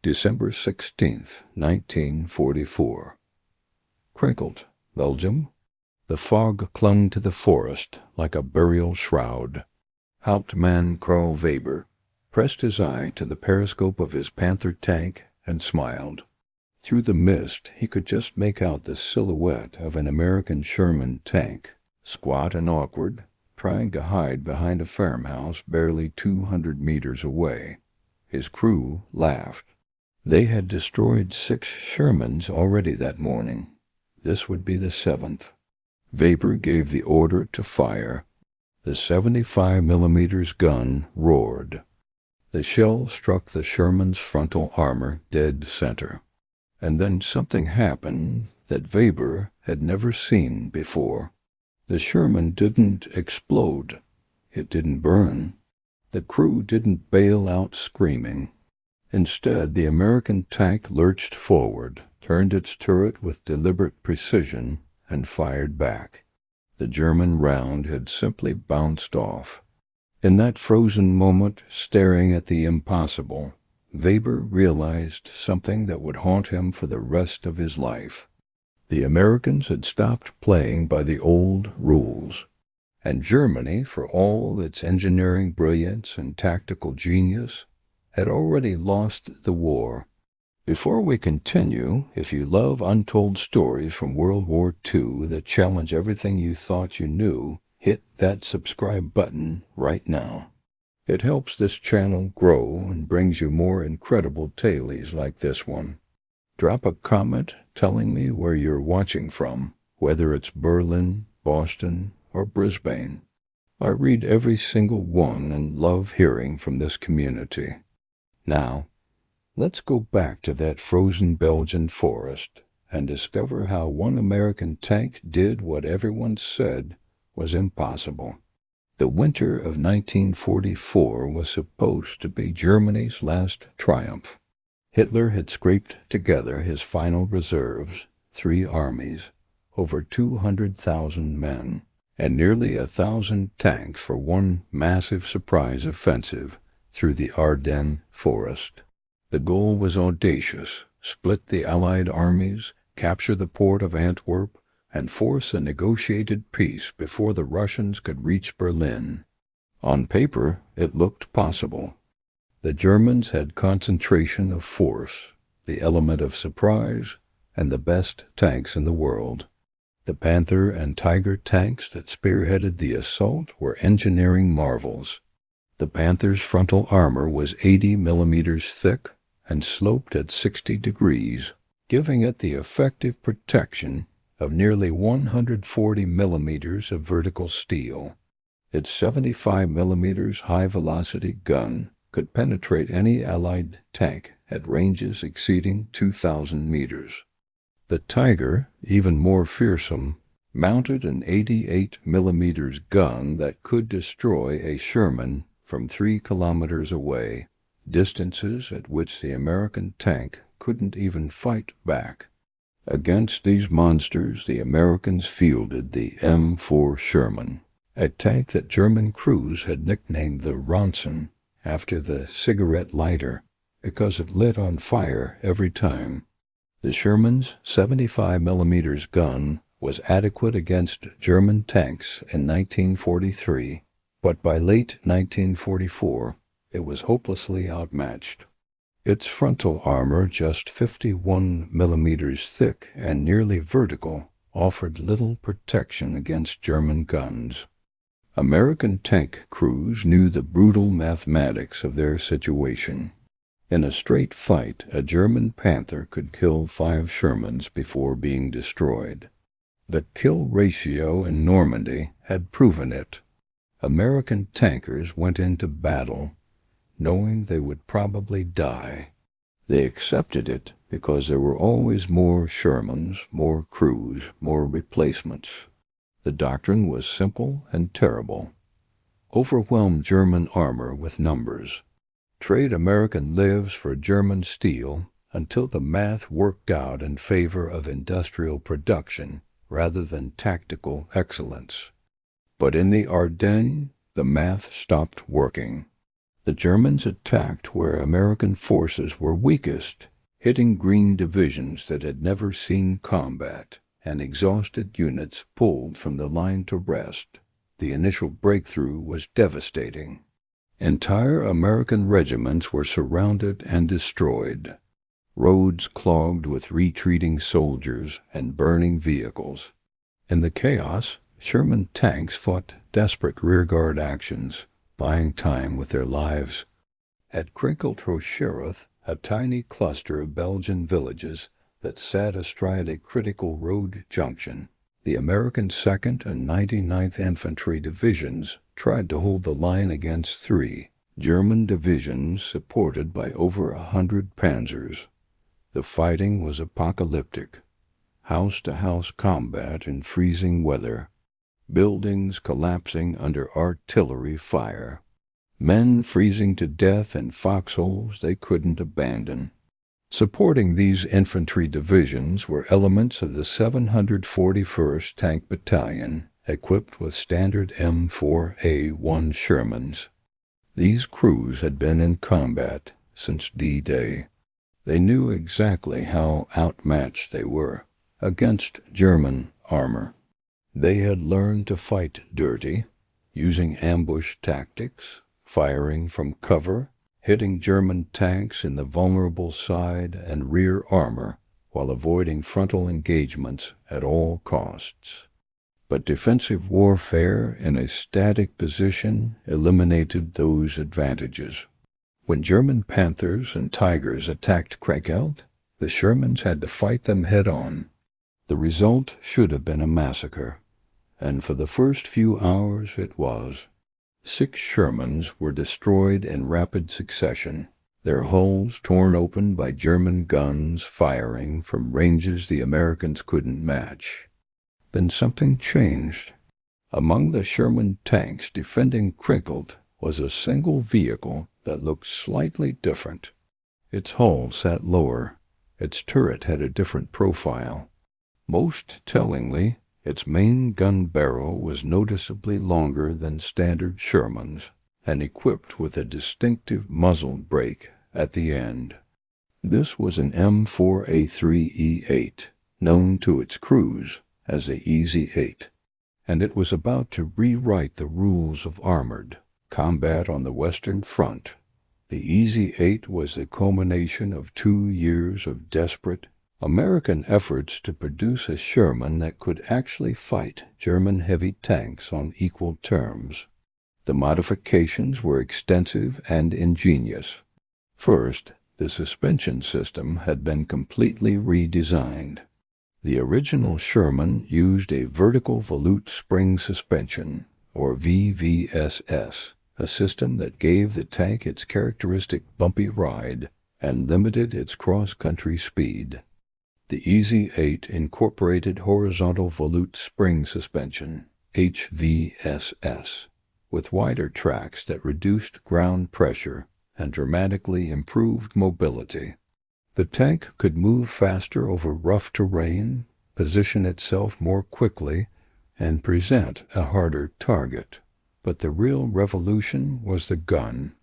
December 16th, 1944. Crinkled, Belgium. The fog clung to the forest like a burial shroud. Hauptmann Karl Weber pressed his eye to the periscope of his Panther tank and smiled. Through the mist he could just make out the silhouette of an American Sherman tank, squat and awkward, trying to hide behind a farmhouse barely 200 meters away. His crew laughed. They had destroyed 6 Shermans already that morning. This would be the 7th. Weber gave the order to fire. The 75mm gun roared. The shell struck the Sherman's frontal armor dead center. And then something happened that Weber had never seen before. The Sherman didn't explode. It didn't burn. The crew didn't bail out screaming. Instead, the American tank lurched forward, turned its turret with deliberate precision, and fired back. The German round had simply bounced off. In that frozen moment, staring at the impossible, Weber realized something that would haunt him for the rest of his life. The Americans had stopped playing by the old rules, and Germany, for all its engineering brilliance and tactical genius, had already lost the war. Before we continue, if you love untold stories from World War II that challenge everything you thought you knew, hit that subscribe button right now. It helps this channel grow and brings you more incredible tales like this one. Drop a comment telling me where you're watching from, whether it's Berlin, Boston, or Brisbane. I read every single one and love hearing from this community. Now, let's go back to that frozen Belgian forest and discover how one American tank did what everyone said was impossible. The winter of 1944 was supposed to be Germany's last triumph. Hitler had scraped together his final reserves, 3 armies, over 200,000 men, and nearly 1,000 tanks for one massive surprise offensive through the Ardennes forest. The goal was audacious: split the Allied armies, capture the port of Antwerp, and force a negotiated peace before the Russians could reach Berlin. On paper, it looked possible. The Germans had concentration of force, the element of surprise, and the best tanks in the world. The Panther and Tiger tanks that spearheaded the assault were engineering marvels. The Panther's frontal armor was 80 millimeters thick and sloped at 60 degrees, giving it the effective protection of nearly 140 millimeters of vertical steel. Its 75 millimeters high-velocity gun could penetrate any Allied tank at ranges exceeding 2,000 meters. The Tiger, even more fearsome, mounted an 88 millimeters gun that could destroy a Sherman from 3 kilometers away, distances at which the American tank couldn't even fight back. Against these monsters, the Americans fielded the M4 Sherman, a tank that German crews had nicknamed the Ronson after the cigarette lighter because it lit on fire every time. The Sherman's 75 millimeters gun was adequate against German tanks in 1943, but by late 1944, it was hopelessly outmatched. Its frontal armor, just 51 millimeters thick and nearly vertical, offered little protection against German guns. American tank crews knew the brutal mathematics of their situation. In a straight fight, a German Panther could kill 5 Shermans before being destroyed. The kill ratio in Normandy had proven it. American tankers went into battle knowing they would probably die. They accepted it because there were always more Shermans, more crews, more replacements. The doctrine was simple and terrible. Overwhelm German armor with numbers. Trade American lives for German steel until the math worked out in favor of industrial production rather than tactical excellence. But in the Ardennes, the math stopped working. The Germans attacked where American forces were weakest, hitting green divisions that had never seen combat, and exhausted units pulled from the line to rest. The initial breakthrough was devastating. Entire American regiments were surrounded and destroyed, roads clogged with retreating soldiers and burning vehicles. In the chaos, Sherman tanks fought desperate rearguard actions, buying time with their lives. At Krinkeltrochereth, a tiny cluster of Belgian villages that sat astride a critical road junction, the American 2nd and 99th Infantry Divisions tried to hold the line against 3 German divisions supported by over 100 panzers. The fighting was apocalyptic. House-to-house combat in freezing weather, buildings collapsing under artillery fire, men freezing to death in foxholes they couldn't abandon. Supporting these infantry divisions were elements of the 741st Tank Battalion, equipped with standard M4A1 Shermans. These crews had been in combat since D-Day. They knew exactly how outmatched they were against German armor. They had learned to fight dirty, using ambush tactics, firing from cover, hitting German tanks in the vulnerable side and rear armor while avoiding frontal engagements at all costs. But defensive warfare in a static position eliminated those advantages. When German Panthers and Tigers attacked Krefeld, the Shermans had to fight them head-on. The result should have been a massacre, and for the first few hours it was. 6 Shermans were destroyed in rapid succession, their hulls torn open by German guns firing from ranges the Americans couldn't match. Then something changed. Among the Sherman tanks defending Krefeld was a single vehicle that looked slightly different. Its hull sat lower, its turret had a different profile. Most tellingly, its main gun barrel was noticeably longer than standard Shermans, and equipped with a distinctive muzzle brake at the end. This was an M4A3E8, known to its crews as the Easy 8, and it was about to rewrite the rules of armored combat on the Western Front. The Easy 8 was the culmination of 2 years of desperate American efforts to produce a Sherman that could actually fight German heavy tanks on equal terms. The modifications were extensive and ingenious. First, the suspension system had been completely redesigned. The original Sherman used a vertical volute spring suspension, or VVSS, a system that gave the tank its characteristic bumpy ride and limited its cross-country speed. The Easy 8 incorporated horizontal volute spring suspension, HVSS, with wider tracks that reduced ground pressure and dramatically improved mobility. The tank could move faster over rough terrain, position itself more quickly, and present a harder target. But the real revolution was the gun.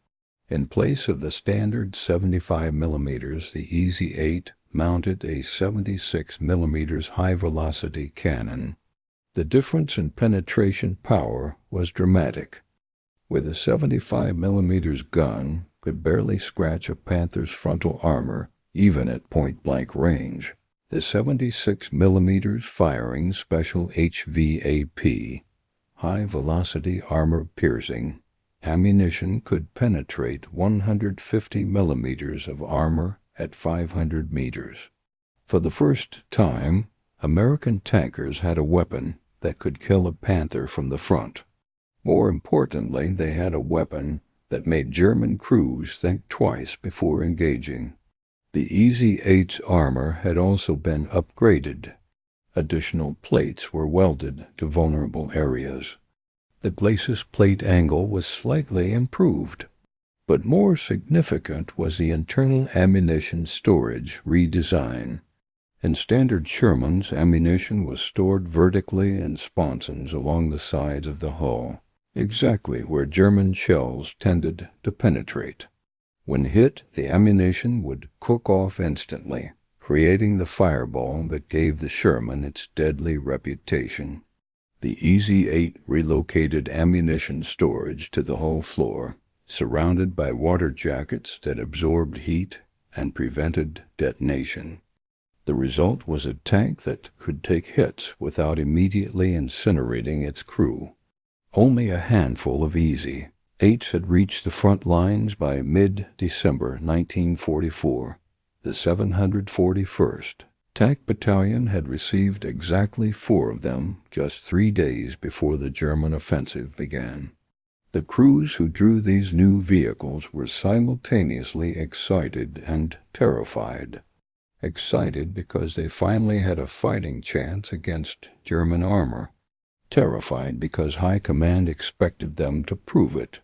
In place of the standard 75 mm, the Easy 8 mounted a 76 mm high-velocity cannon. The difference in penetration power was dramatic. With a 75 mm gun could barely scratch a Panther's frontal armor, even at point-blank range. The 76 mm firing special HVAP, high-velocity armor-piercing, ammunition could penetrate 150 mm of armor at 500 meters. For the first time, American tankers had a weapon that could kill a Panther from the front. More importantly, they had a weapon that made German crews think twice before engaging. The Easy 8's armor had also been upgraded. Additional plates were welded to vulnerable areas. The glacis plate angle was slightly improved. But more significant was the internal ammunition storage redesign. In standard Shermans, ammunition was stored vertically in sponsons along the sides of the hull. exactly where German shells tended to penetrate. When hit, the ammunition would cook off instantly, creating the fireball that gave the Sherman its deadly reputation. The EZ-8 relocated ammunition storage to the hull floor, surrounded by water jackets that absorbed heat and prevented detonation. The result was a tank that could take hits without immediately incinerating its crew. Only a handful of EZ-8s had reached the front lines by mid-December 1944. The 741st Tank Battalion had received exactly 4 of them just 3 days before the German offensive began. The crews who drew these new vehicles were simultaneously excited and terrified. Excited because they finally had a fighting chance against German armor. Terrified because High Command expected them to prove it.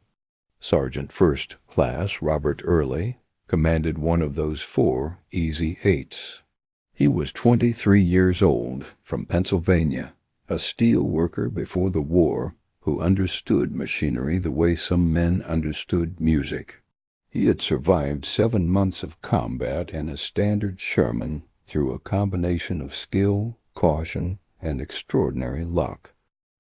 Sergeant First Class Robert Early commanded one of those 4 EZ-8s. He was 23 years old, from Pennsylvania, a steel worker before the war who understood machinery the way some men understood music. He had survived 7 months of combat in a standard Sherman through a combination of skill, caution, and extraordinary luck.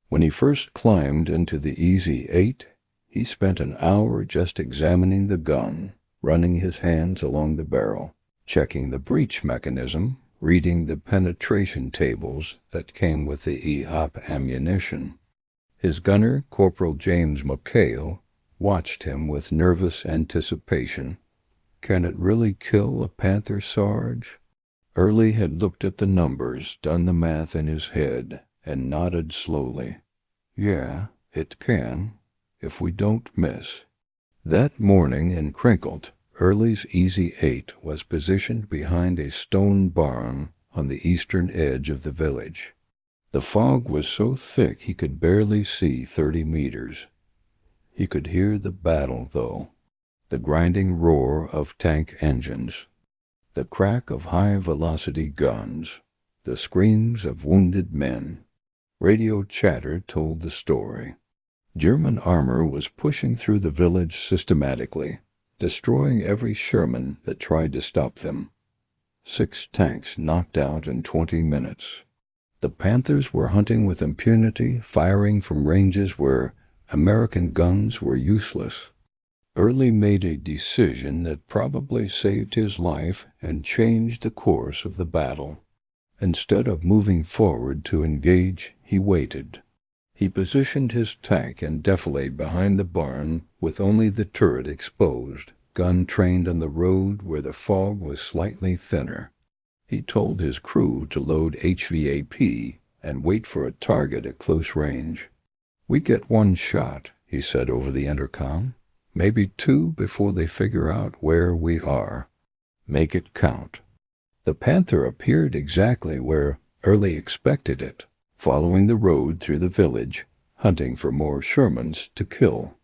When he first climbed into the EZ-8, he spent an hour just examining the gun, running his hands along the barrel, checking the breech mechanism, reading the penetration tables that came with the EOP ammunition. His gunner, Corporal James McHale, watched him with nervous anticipation. Can it really kill a Panther, Sarge? Early had looked at the numbers, done the math in his head, and nodded slowly. Yeah, it can, if we don't miss. That morning in Crinkle, Early's EZ-8 was positioned behind a stone barn on the eastern edge of the village. The fog was so thick he could barely see 30 meters. He could hear the battle, though, the grinding roar of tank engines, the crack of high-velocity guns, the screams of wounded men. Radio chatter told the story. German armor was pushing through the village systematically, destroying every Sherman that tried to stop them. 6 tanks knocked out in 20 minutes. The Panthers were hunting with impunity, firing from ranges where American guns were useless. Early made a decision that probably saved his life and changed the course of the battle. Instead of moving forward to engage, he waited. He positioned his tank and defilade behind the barn with only the turret exposed, gun trained on the road where the fog was slightly thinner. He told his crew to load HVAP and wait for a target at close range. "We get 1 shot," he said over the intercom. "Maybe 2 before they figure out where we are. Make it count." The Panther appeared exactly where Early expected it, following the road through the village, hunting for more Shermans to kill.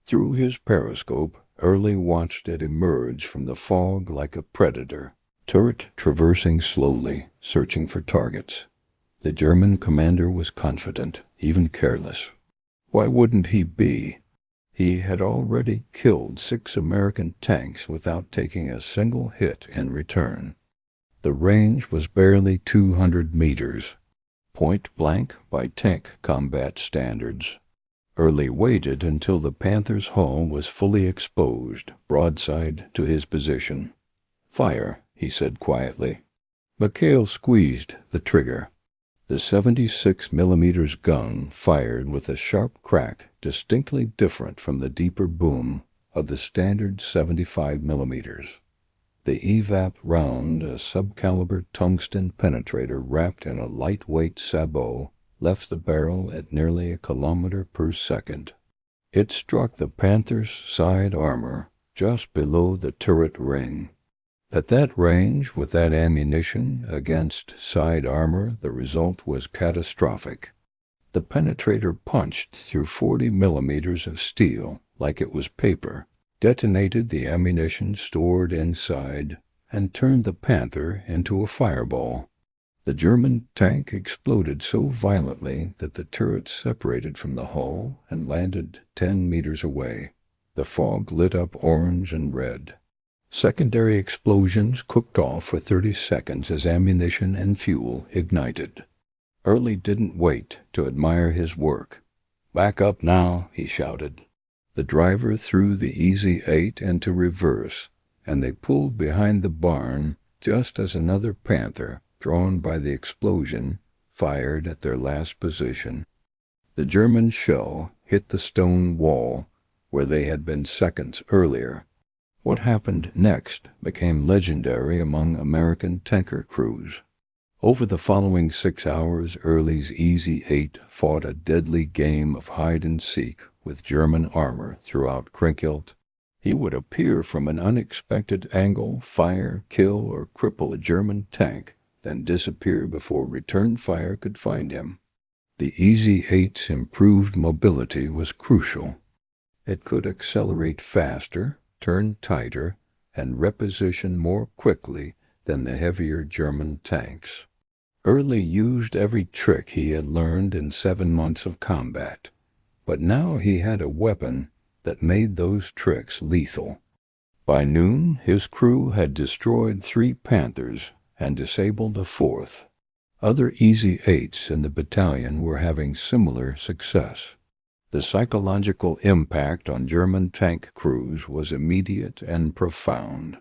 Through his periscope, Early watched it emerge from the fog like a predator, turret traversing slowly, searching for targets. The German commander was confident, even careless. Why wouldn't he be? He had already killed 6 American tanks without taking a single hit in return. The range was barely 200 meters. Point blank by tank combat standards. Early waited until the Panther's hull was fully exposed, broadside to his position. "Fire," he said quietly. McHale squeezed the trigger. The 76mm gun fired with a sharp crack distinctly different from the deeper boom of the standard 75mm. The evap round, a subcaliber tungsten penetrator wrapped in a lightweight sabot, left the barrel at nearly 1 kilometer per second. It struck the Panther's side armor just below the turret ring. At that range, with that ammunition, against side armor, the result was catastrophic. The penetrator punched through 40mm of steel like it was paper, detonated the ammunition stored inside, and turned the Panther into a fireball. The German tank exploded so violently that the turrets separated from the hull and landed 10 meters away. The fog lit up orange and red. Secondary explosions cooked off for 30 seconds as ammunition and fuel ignited. Early didn't wait to admire his work. "Back up now," he shouted. The driver threw the Easy 8 into reverse, and they pulled behind the barn just as another Panther, drawn by the explosion, fired at their last position. The German shell hit the stone wall where they had been seconds earlier. What happened next became legendary among American tanker crews. Over the following 6 hours, Early's Easy 8 fought a deadly game of hide-and-seek with German armor throughout Krinkelt. He would appear from an unexpected angle, fire, kill, or cripple a German tank, then disappear before return fire could find him. The Easy 8's improved mobility was crucial. It could accelerate faster, turn tighter, and reposition more quickly than the heavier German tanks. Early used every trick he had learned in 7 months of combat, but now he had a weapon that made those tricks lethal. By noon, his crew had destroyed 3 Panthers and disabled a 4th. Other Easy 8s in the battalion were having similar success. The psychological impact on German tank crews was immediate and profound.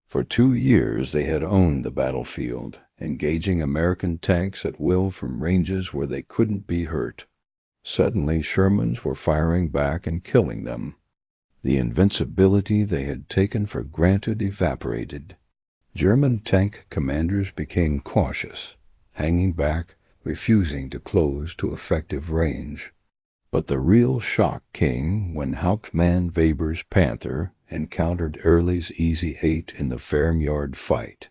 For 2 years they had owned the battlefield, engaging American tanks at will from ranges where they couldn't be hurt. Suddenly Shermans were firing back and killing them. The invincibility they had taken for granted evaporated. German tank commanders became cautious, hanging back, refusing to close to effective range. But the real shock came when Hauptmann Weber's Panther encountered Early's Easy 8 in the farmyard fight.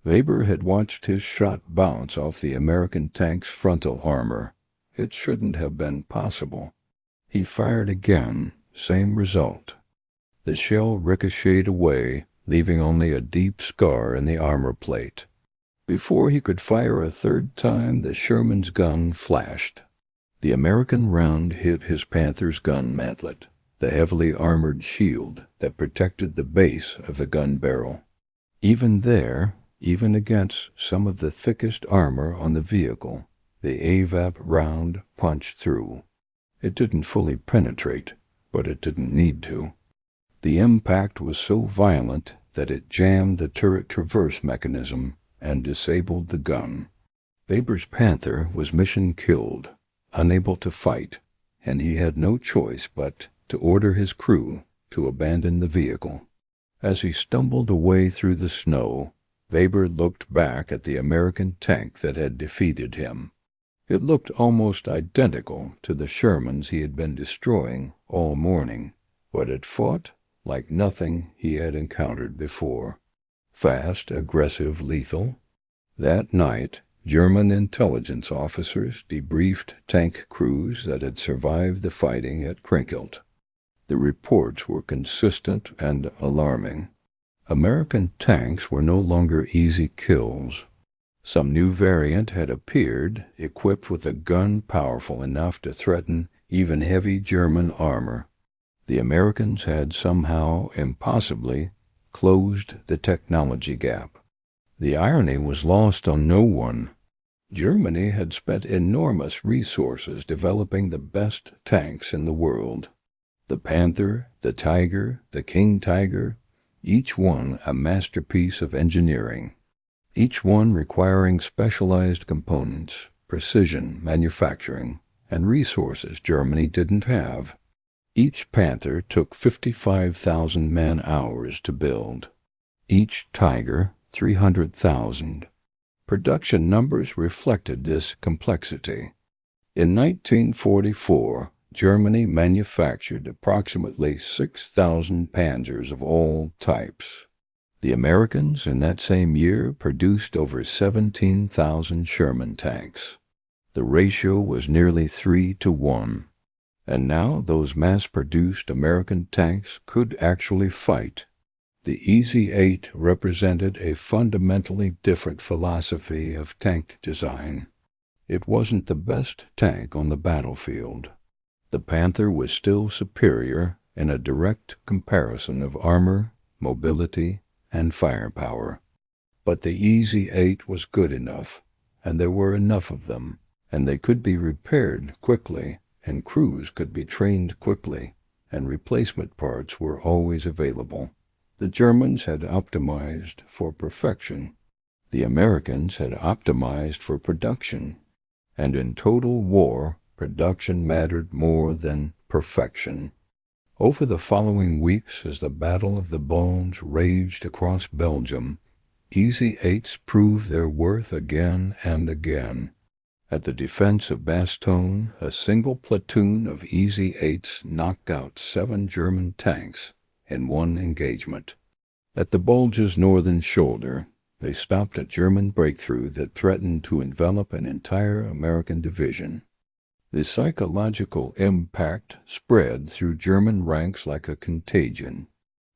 Weber had watched his shot bounce off the American tank's frontal armor. It shouldn't have been possible. He fired again, same result. The shell ricocheted away, leaving only a deep scar in the armor plate. Before he could fire a 3rd time, the Sherman's gun flashed. The American round hit his Panther's gun mantlet, the heavily armored shield that protected the base of the gun barrel. Even there, even against some of the thickest armor on the vehicle, the AVAP round punched through. It didn't fully penetrate, but it didn't need to. The impact was so violent that it jammed the turret traverse mechanism and disabled the gun. Weber's Panther was mission killed, unable to fight, and he had no choice but to order his crew to abandon the vehicle. As he stumbled away through the snow, Weber looked back at the American tank that had defeated him. It looked almost identical to the Shermans he had been destroying all morning, but it fought like nothing he had encountered before. Fast, aggressive, lethal. That night, German intelligence officers debriefed tank crews that had survived the fighting at Krinkelt. The reports were consistent and alarming. American tanks were no longer easy kills. Some new variant had appeared, equipped with a gun powerful enough to threaten even heavy German armor. The Americans had somehow, impossibly, closed the technology gap. The irony was lost on no one. Germany had spent enormous resources developing the best tanks in the world. The Panther, the Tiger, the King Tiger, each one a masterpiece of engineering. Each one requiring specialized components, precision manufacturing, and resources Germany didn't have. Each Panther took 55,000 man-hours to build. Each Tiger, 300,000. Production numbers reflected this complexity. In 1944, Germany manufactured approximately 6,000 Panzers of all types. The Americans in that same year produced over 17,000 Sherman tanks. The ratio was nearly 3-to-1. And now those mass-produced American tanks could actually fight. The EZ-8 represented a fundamentally different philosophy of tank design. It wasn't the best tank on the battlefield. The Panther was still superior in a direct comparison of armor, mobility, and firepower. But the EZ-8 was good enough, and there were enough of them, and they could be repaired quickly, and crews could be trained quickly, and replacement parts were always available. The Germans had optimized for perfection. The Americans had optimized for production. And in total war, production mattered more than perfection. Over the following weeks, as the Battle of the Bulge raged across Belgium, EZ-8s proved their worth again and again. At the defense of Bastogne, a single platoon of EZ-8s knocked out 7 German tanks in one engagement. At the Bulge's northern shoulder, they stopped a German breakthrough that threatened to envelop an entire American division. The psychological impact spread through German ranks like a contagion.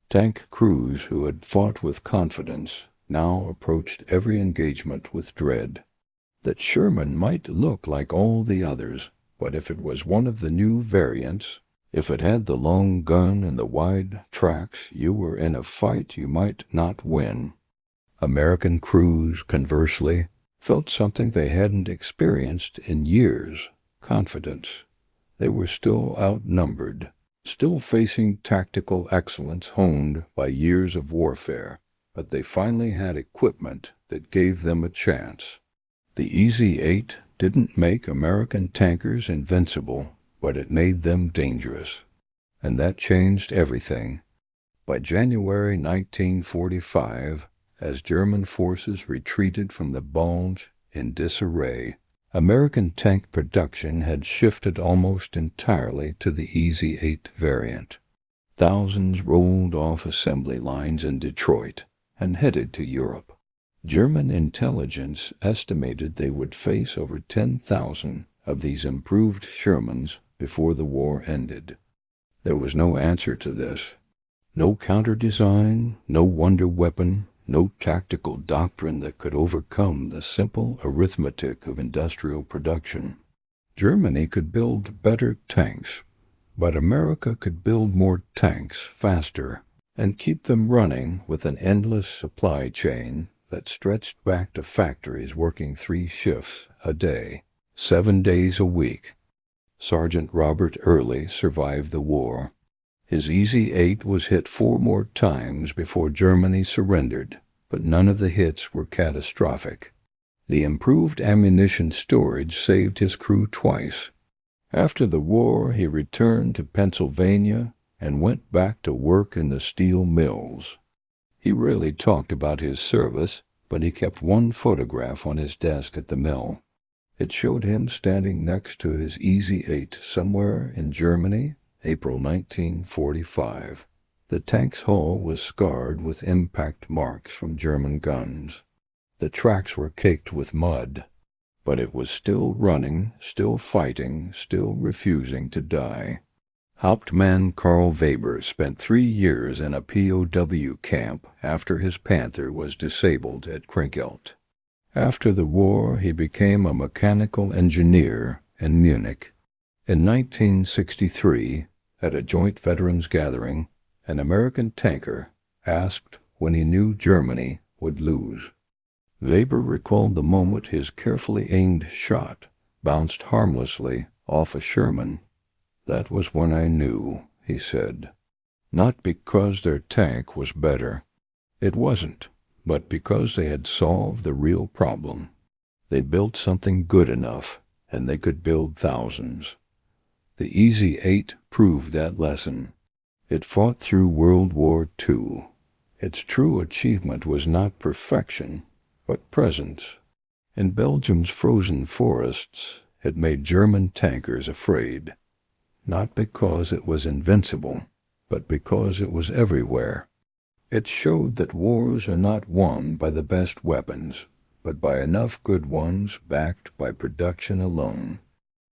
Tank crews who had fought with confidence now approached every engagement with dread. That Sherman might look like all the others, but if it was one of the new variants, if it had the long gun and the wide tracks, you were in a fight you might not win. American crews, conversely, felt something they hadn't experienced in years: confidence. They were still outnumbered, still facing tactical excellence honed by years of warfare, but they finally had equipment that gave them a chance. The EZ-8 didn't make American tankers invincible, but it made them dangerous. And that changed everything. By January 1945, as German forces retreated from the Bulge in disarray, American tank production had shifted almost entirely to the EZ-8 variant. Thousands rolled off assembly lines in Detroit and headed to Europe. German intelligence estimated they would face over 10,000 of these improved Shermans before the war ended. There was no answer to this. No counter-design, no wonder weapon, no tactical doctrine that could overcome the simple arithmetic of industrial production. Germany could build better tanks, but America could build more tanks faster and keep them running with an endless supply chain that stretched back to factories working 3 shifts a day, 7 days a week. Sergeant Robert Early survived the war. His EZ-8 was hit 4 more times before Germany surrendered, but none of the hits were catastrophic. The improved ammunition storage saved his crew twice. After the war, he returned to Pennsylvania and went back to work in the steel mills. He rarely talked about his service, but he kept one photograph on his desk at the mill. It showed him standing next to his EZ-8 somewhere in Germany, April 1945. The tank's hull was scarred with impact marks from German guns. The tracks were caked with mud, but it was still running, still fighting, still refusing to die. Hauptmann Karl Weber spent 3 years in a POW camp after his Panther was disabled at Kriegelt. After the war, he became a mechanical engineer in Munich. In 1963, at a joint veterans gathering, an American tanker asked when he knew Germany would lose. Weber recalled the moment his carefully aimed shot bounced harmlessly off a Sherman. "That was when I knew," he said. Not because their tank was better. It wasn't, but because they had solved the real problem. They built something good enough, and they could build thousands. The EZ-8 proved that lesson. It fought through World War II. Its true achievement was not perfection, but presence. In Belgium's frozen forests, it made German tankers afraid. Not because it was invincible, but because it was everywhere. It showed that wars are not won by the best weapons, but by enough good ones backed by production alone.